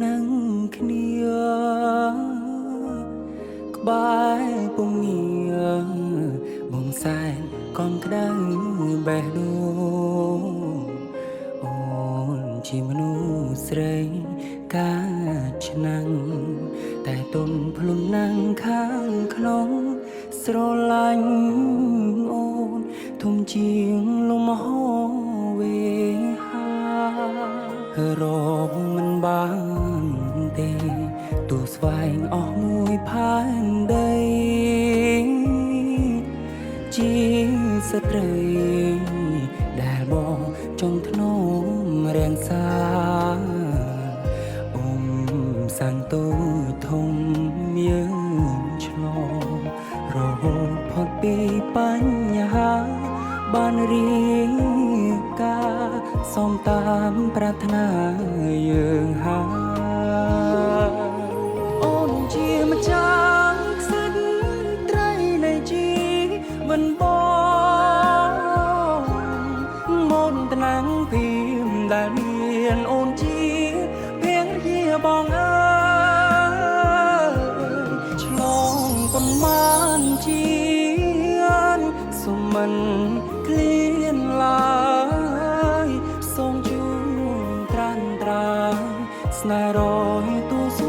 นั่งเคลียក្បែរពុំងារបងសែនកងក្តៅបេះដូងអូនជាមនុស្សស្រីកាឆ្នាំងតែទុនភ្លុំណាំងខាងក្នុងស្រឡាញ់អូនធំជាងលំហវេហារកមិនបានទេទូស្វែងអស់មួយផែនដីជាស្ត្រីដែលបងចង់ធ្នមរាំងសាអ៊ំសាំងតូចធំយើងឆ្លងរហូតផុតពីបញ្ហាបានរៀងការសំតាមប្រាថ្នាយើងហើយអូនជាម្ចាស់ខ្សាច់ត្រីនៃជីវិតបងមុនត្នាំងពីមដែលមានអូនជាភរិយាបងអើយឆ្លងប៉ុន្មានជាតិសុំមិនក្លៀនឡើយសូមជួនត្រានត្រាស្នេហ៍រយទូសួ